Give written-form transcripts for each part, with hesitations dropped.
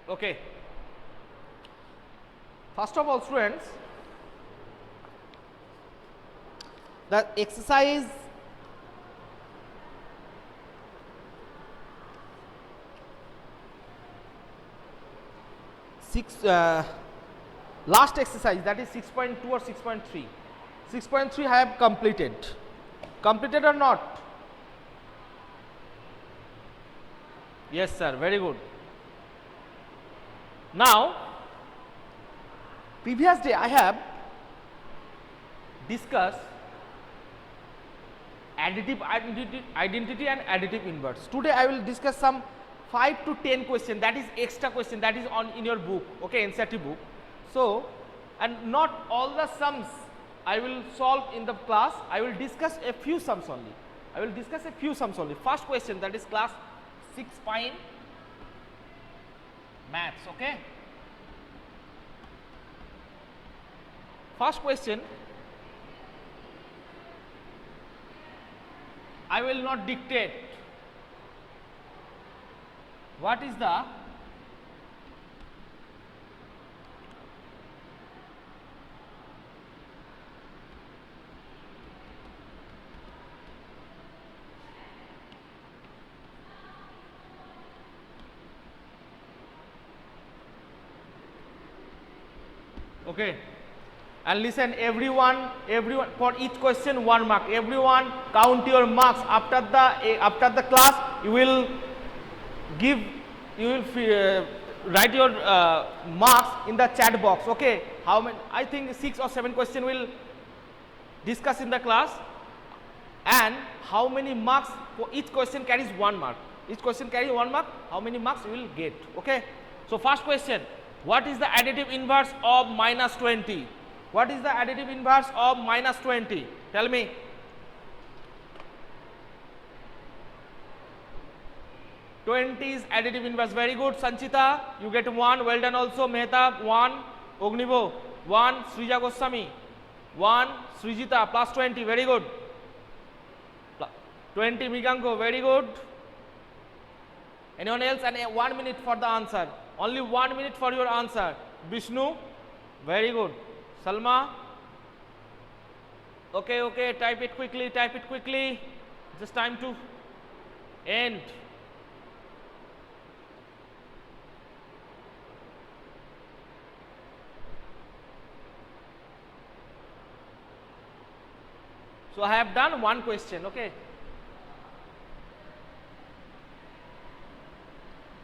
Okay. First of all, students, the exercise last exercise, that is 6.2 or 6.3. 6.3 I have completed. Completed or not? Yes, sir. Very good. Now, previous day I have discussed additive identity and additive inverse. Today I will discuss some 5 to 10 question, that is extra question, that is on in your book, okay, NCERT book. So, and not all the sums I will solve in the class, I will discuss a few sums only. I will discuss a few sums only. First question, that is class 6 fine maths, okay. First question, I will not dictate. What is the okay, and listen, everyone for each question 1 mark. Everyone count your marks after the class. You will write your marks in the chat box, okay. How many? I think 6 or 7 question will discuss in the class, and how many marks for each question carries 1 mark. Each question carries 1 mark. How many marks you will get, okay. So first question, what is the additive inverse of minus 20? What is the additive inverse of minus 20? Tell me. Twenty is additive inverse. Very good, Sanchita. You get 1. Well done also. Mehta 1. Ognivo 1. Srija Goswami 1. Srijita plus 20. Very good. 20 Miganko. Very good. Anyone else? And 1 minute for the answer. Only 1 minute for your answer. Vishnu. Very good. Salma. Okay, okay. Type it quickly. Type it quickly. Just time to end. So I have done 1 question, okay.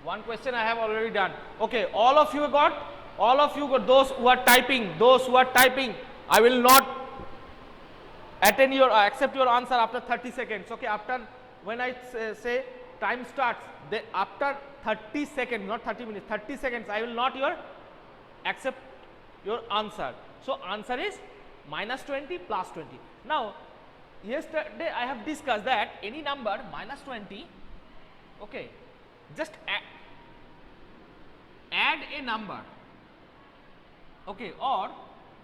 1 question I have already done. Okay, all of you got, those who are typing, I will not attend your accept your answer after 30 seconds, okay. After when I say time starts, after 30 seconds, not 30 minutes, 30 seconds, I will not accept your answer. So answer is minus 20 plus 20. Now, yesterday I have discussed that any number minus 20, okay, just add a number, okay, or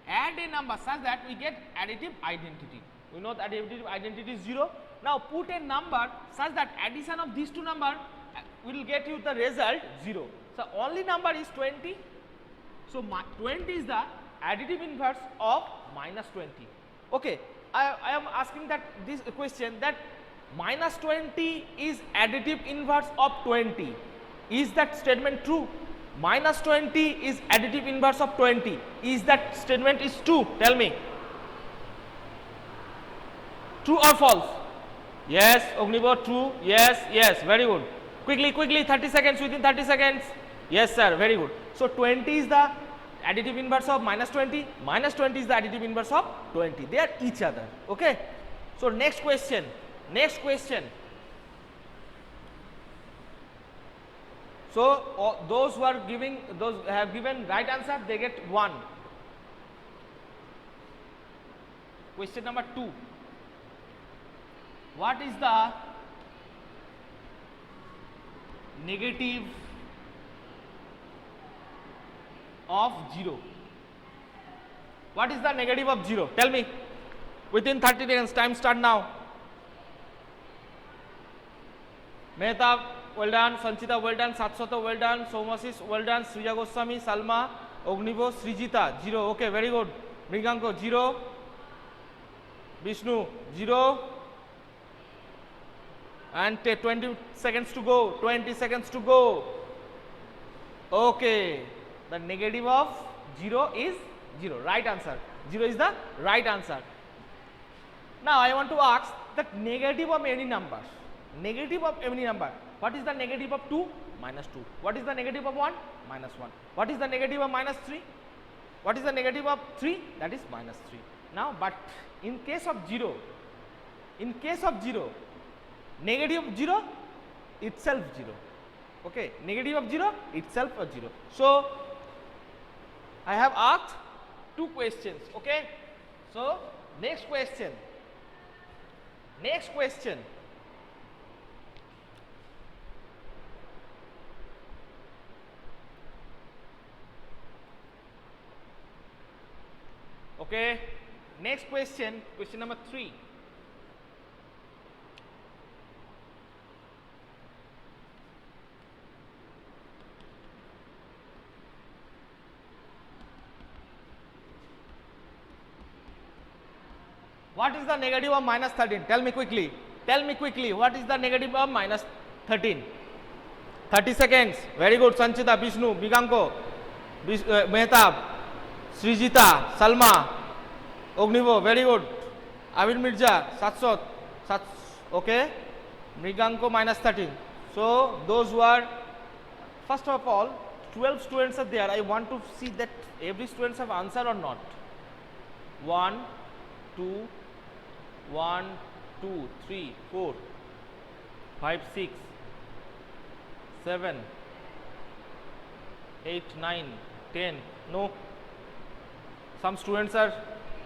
add a number such that we get additive identity. We know that additive identity is 0. Now put a number such that addition of these two numbers will get you the result 0. So only number is 20. So 20 is the additive inverse of minus 20. Okay, I am asking that this question, that minus 20 is additive inverse of 20. Is that statement true? Minus 20 is additive inverse of 20. Is that statement is true? Tell me. True or false? Yes, Ognibo, true. Yes, yes, very good. Quickly, 30 seconds, within 30 seconds. Yes, sir, very good. So 20 is the additive inverse of minus 20. Minus 20 is the additive inverse of 20. They are each other. Okay. So next question. So those who have given right answer, they get 1. Question number 2. What is the negative of 0? What is the negative of 0? Tell me. Within 30 seconds, time start now. Mehta, well done. Sanchita, well done. Satsata, well done. Somasis, well done. Srija Goswami, Salma, Ognivo, Srijita, 0. Okay, very good. Mriganko, 0. Vishnu, 0. And 20 seconds to go. 20 seconds to go. Okay. The negative of 0 is 0. Right answer. 0 is the right answer. Now I want to ask that negative of any number. Negative of any number. What is the negative of 2? Minus 2. What is the negative of 1? Minus 1. What is the negative of minus 3? What is the negative of 3? That is minus 3. Now, but in case of 0, negative of 0 itself 0. Okay, negative of 0 itself a 0. So, I have asked 2 questions. Okay, so next question. Okay, next question, question number 3. What is the negative of minus 13? Tell me quickly. What is the negative of minus 13? 30 seconds. Very good. Sanchita, Vishnu, Biganko, Mehtab, Srijita, Salma, Ognivo. Very good. Avid Mirza, Satsot. Okay. Mriganko minus 13. So, those who are, first of all, 12 students are there. I want to see that every student have answered or not. 1, 2, 1, 2, 3, 4, 5, 6, 7, 8, 9, 10. No. Some students are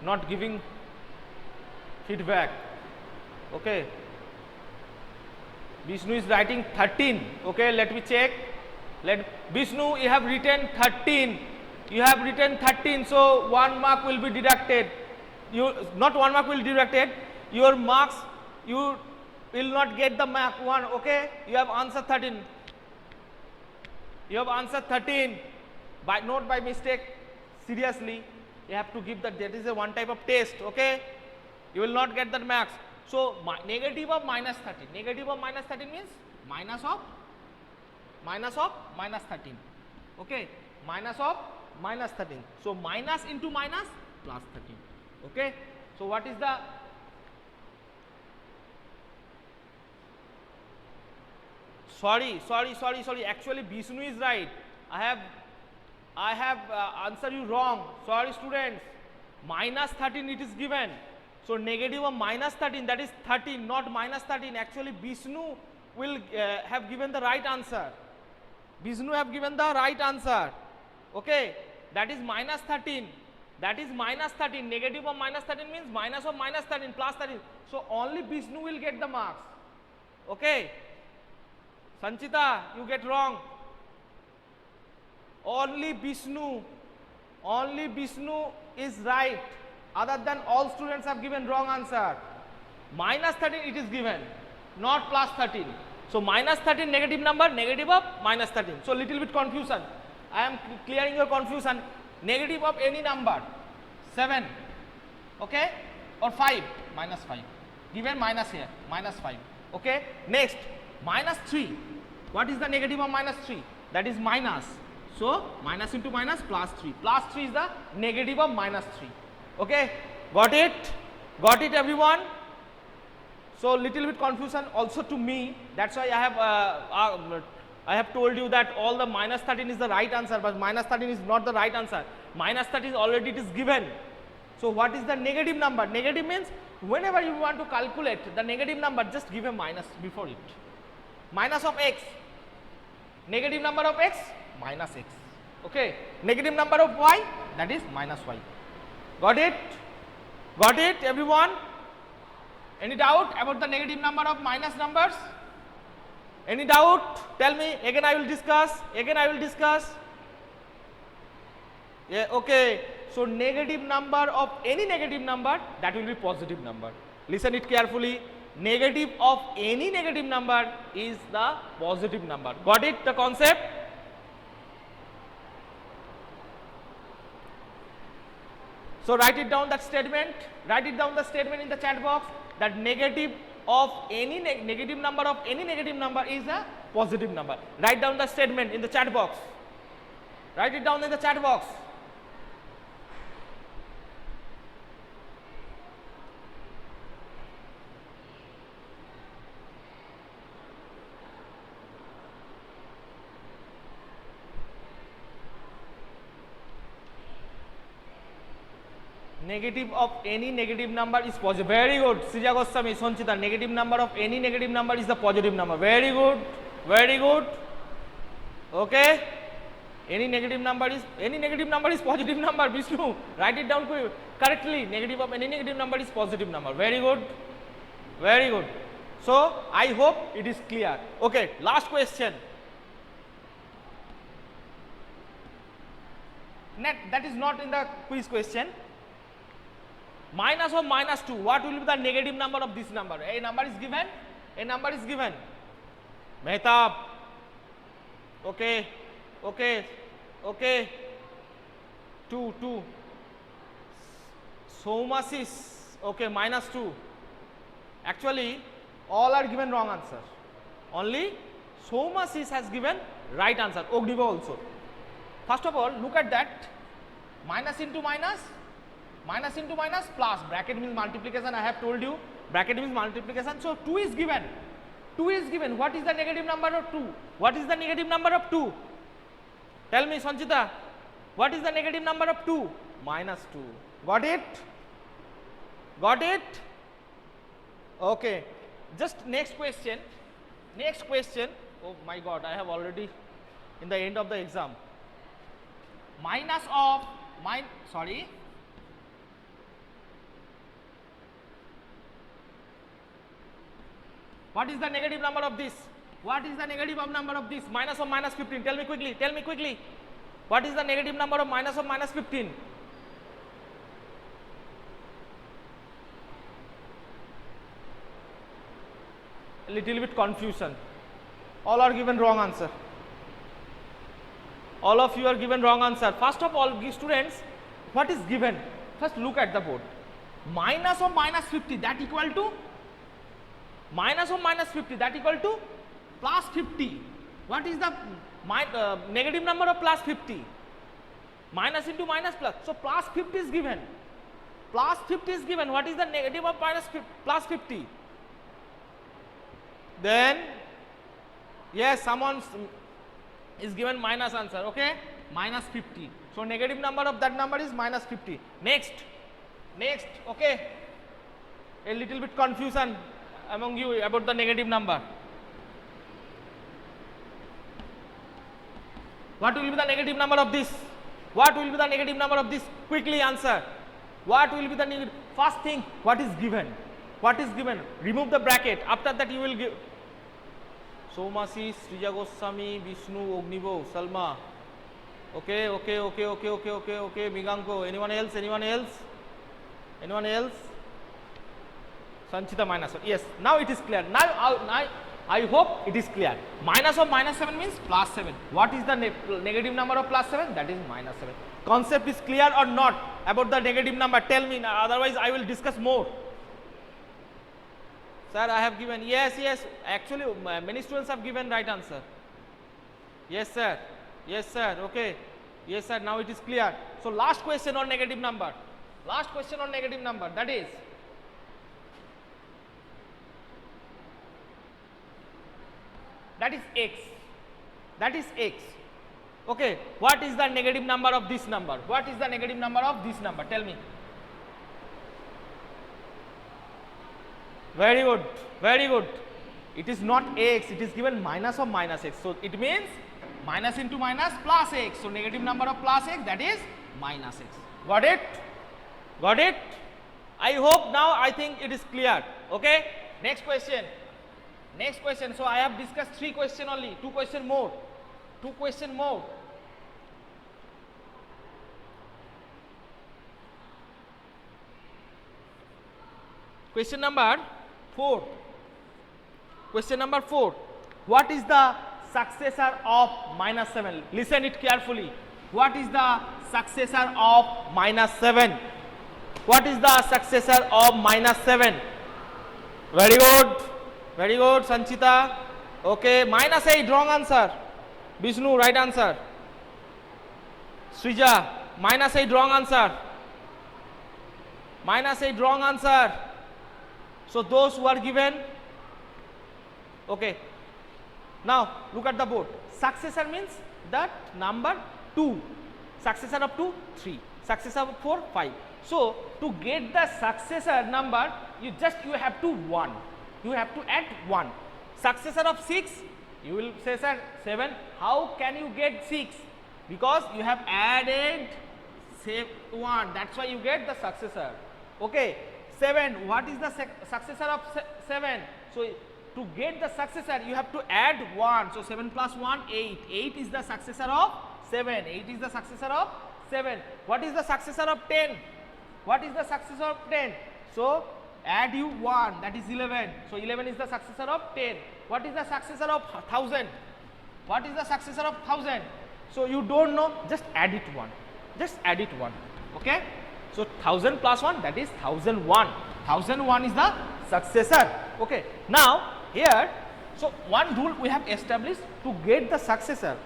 not giving feedback. Okay. Vishnu is writing 13. Okay, let me check. Vishnu, you have written 13. So 1 mark will be deducted. Not 1 mark will be deducted. Your marks, you will not get the mark 1. Okay, you have answered 13. Not by mistake. Seriously, you have to give that. That is a one type of test. Okay, you will not get that marks. So negative of minus 13. Negative of minus 13 means minus of minus 13. Okay, minus of minus 13. So minus into minus plus 13. Okay, so what is the sorry, actually Vishnu is right. I have answered you wrong. Sorry students, minus 13 it is given. So negative of minus 13, that is 13, not minus 13. Actually Vishnu will have given the right answer. Okay, that is minus 13. Negative of minus 13 means minus of minus 13 plus 13. So only Vishnu will get the marks. Okay. Sanchita, you get wrong. Only Vishnu is right. Other than all students have given wrong answer. Minus 13 it is given, not plus 13. So minus 13 negative number, negative of minus 13. So little bit confusion. I am clearing your confusion. Negative of any number, 7, okay, or 5, minus 5. Given minus here, minus 5. Okay. Next, minus 3. What is the negative of minus 3? That is minus. So minus into minus plus 3. Plus 3 is the negative of minus 3. Okay. Got it everyone? So little bit confusion also to me. That's why I have told you that all the minus 13 is the right answer, but minus 13 is not the right answer. Minus 13 already it is given. So what is the negative number? Negative means whenever you want to calculate the negative number, just give a minus before it. Minus of x. Negative number of x, minus x. Okay. Negative number of y, that is minus y. Got it everyone? Any doubt about the negative number of minus numbers? Any doubt? Tell me. Again I will discuss. Yeah, okay. So negative number of any negative number, that will be positive number. Listen it carefully. negative of any negative number is the positive number. Got it, the concept? So write it down, that statement, write it down the statement in the chat box, that negative of any negative number of any negative number is a positive number. Write down the statement in the chat box. Write it down in the chat box. Negative of any negative number is positive. Very good. Srija Goswami, Sanchita, negative number of any negative number is the positive number. Very good. Very good. Okay. Any negative number is positive number. Vishnu, write it down correctly. Negative of any negative number is positive number. Very good. Very good. So I hope it is clear. Okay. Last question. That is not in the quiz question. Minus of minus 2, what will be the negative number of this number? A number is given, a number is given. Mehtab, okay, okay, okay, 2, Somasis, okay, minus 2. Actually, all are given wrong answer. Only Somasis has given right answer, Ogniva also. First of all, look at that, minus into minus, minus into minus, plus, bracket means multiplication, I have told you, bracket means multiplication, so 2 is given, 2 is given. What is the negative number of 2? What is the negative number of 2? Tell me, Sanchita, what is the negative number of 2? Minus 2. Got it? Got it? Okay. Just next question. Next question. Oh my God, I have already in the end of the exam. Minus of, sorry. What is the negative number of this? What is the negative number of this? Minus of minus 15. Tell me quickly. Tell me quickly. What is the negative number of minus 15? A little bit confusion. All are given wrong answer. All of you are given wrong answer. First of all, students, what is given? First look at the board. Minus of minus 50, that equal to? Minus of minus 50, that equal to plus 50. What is the negative number of plus 50? Minus into minus plus. So plus 50 is given. Plus 50 is given. What is the negative of plus 50? Then, yes, someone is given minus answer. Okay, minus 50. So negative number of that number is minus 50. Next. Okay, a little bit confusion among you about the negative number. What will be the negative number of this? What will be the negative number of this? Quickly answer. What will be the negative? First thing, what is given? What is given? Remove the bracket. After that you will give. Somasi, Srija Goswami, Vishnu, Ognivo, Salma. Okay. Miganko. Anyone else? Sanchita minus 1. Yes, now it is clear. Now I hope it is clear. Minus of minus 7 means plus 7. What is the negative number of plus 7? That is minus 7. Concept is clear or not about the negative number? Tell me, otherwise I will discuss more. Sir, I have given. Yes. Actually, many students have given right answer. Yes, sir. Okay. Yes, sir. Now it is clear. So last question on negative number. That is. That is x. Okay, what is the negative number of this number? Tell me. Very good. It is not x, it is given minus of minus x. So it means minus into minus plus x. So negative number of plus x, that is minus x. Got it? I hope now I think it is clear. Okay, next question. So I have discussed 3 questions only, 2 questions more. Question number 4. question number 4. What is the successor of minus 7? Listen it carefully. What is the successor of minus 7? What is the successor of minus 7? Very good. Very good, Sanchita. Okay, minus 8, wrong answer. Vishnu, right answer. Srija, minus 8, wrong answer. Minus 8, wrong answer. So those who are given, okay. Now look at the board. Successor means that number 2. Successor of 2, 3. Successor of 4, 5. So to get the successor number, you have to 1. You have to add 1. Successor of 6, you will say, sir, 7. How can you get 6? Because you have added say 1. That's why you get the successor. Okay. 7. What is the successor of 7? So to get the successor, you have to add 1. So 7 plus 1, 8. 8 is the successor of 7. 8 is the successor of 7. What is the successor of 10? What is the successor of 10? So add you 1, that is 11. So 11 is the successor of 10. What is the successor of 1000? What is the successor of 1000? So you don't know, just add it 1. Just add it 1. Okay. So 1000 plus 1, that is 1001. 1001 is the successor. Okay. Now here, so one rule we have established to get the successor.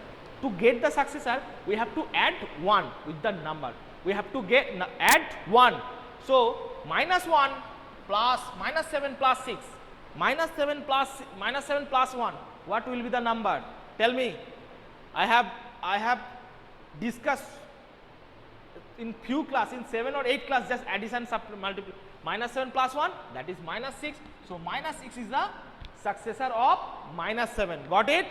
To get the successor, we have to add 1 with the number. We have to add 1. So minus 1 plus minus 7 plus 6. Minus 7 plus 1. What will be the number? Tell me. I have discussed in few class, in 7 or 8 class, just addition, multiply. Minus 7 plus 1, that is minus 6. So minus 6 is the successor of minus 7. Got it?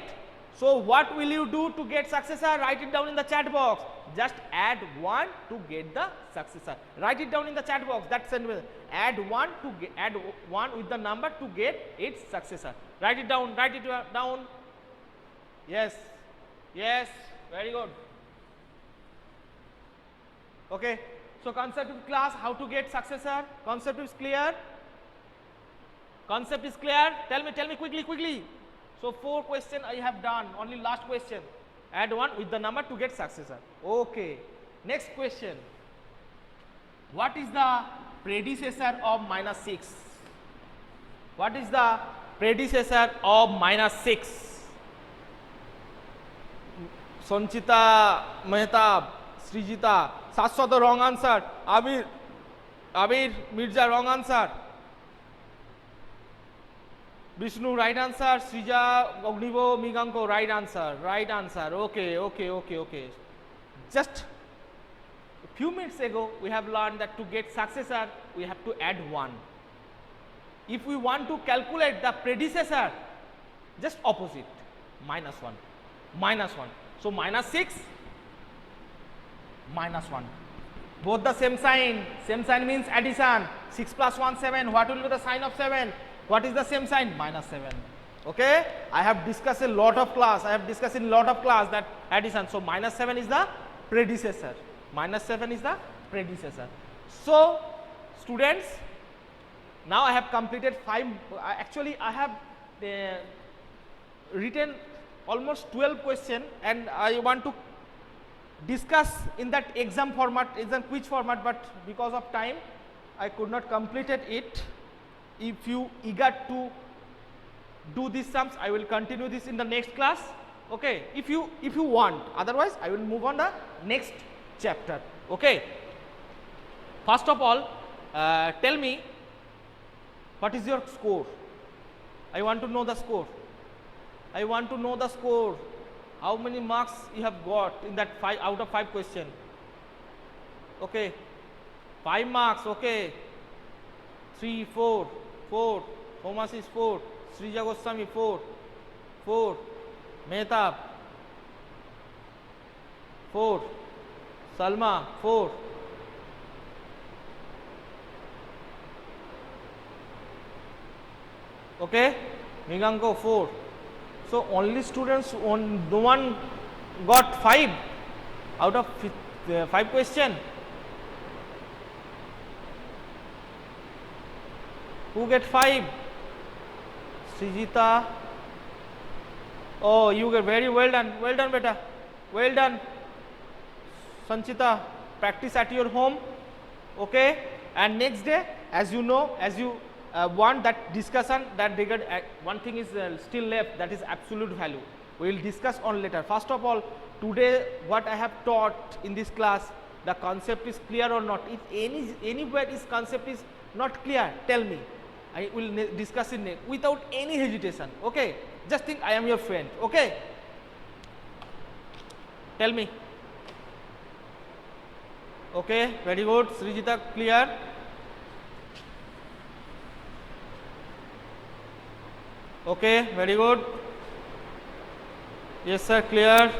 So what will you do to get successor? Write it down in the chat box. Just add 1 to get the successor. Write it down in the chat box. That's sentence. Add 1 to get, add 1 with the number to get its successor. Write it down. Write it down. Yes. Yes. Very good. Okay. So concept of class, how to get successor? Concept is clear. Concept is clear. Tell me quickly. So 4 questions I have done. Only last question. Add 1 with the number to get successor. Okay. Next question. What is the predecessor of minus 6? What is the predecessor of minus 6? Sanchita, Mehtab, Srijita, Saswat, wrong answer. Abir, Mirza, wrong answer. Vishnu, right answer. Srija, Ognivo, Miganko, right answer. Right answer. Okay. Just a few minutes ago, we have learned that to get successor, we have to add 1. If we want to calculate the predecessor, just opposite. Minus 1. Minus 1. So minus 6, minus 1. Both the same sign. Same sign means addition. 6 plus 1, 7. What will be the sign of 7? What is the same sign? Minus 7. Okay. I have discussed in lot of class that addition. So minus 7 is the predecessor. Minus 7 is the predecessor. So students, now I have completed 5. Actually, I have written almost 12 questions, and I want to discuss in that exam format, exam quiz format, but because of time, I could not complete it. If you eager to do these sums, I will continue this in the next class. Okay, if you want, otherwise I will move on the next chapter. Okay, first of all, tell me what is your score. I want to know the score. How many marks you have got in that 5 out of 5 question. Okay, 5 marks. Okay, 3, 4. Thomas is 4. Srija Goswami 4. Mehtab 4. Salma 4. Okay, Miganko 4. So only students, no one got 5 out of 5 question. Who get 5? Srijita. Oh, you get very well done beta, well done. Sanchita, practice at your home, okay? And next day, as you know, as you want that discussion, that regard, one thing is still left, that is absolute value. We will discuss on later. First of all, today what I have taught in this class, the concept is clear or not. If anywhere this concept is not clear, tell me. I will discuss it without any hesitation, okay? Just think I am your friend, okay? Tell me. Okay, very good. Srijita, clear? Okay, very good. Yes sir, clear.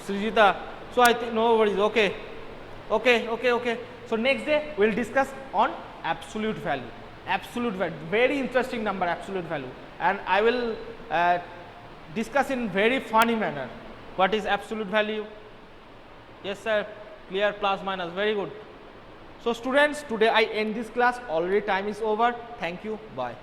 Srijita. So I think no worries. Okay. Okay. So next day we will discuss on absolute value. Absolute value. Very interesting number, absolute value. And I will discuss in very funny manner. What is absolute value? Yes sir. Clear, plus minus, very good. So students, today I end this class, already time is over. Thank you, bye.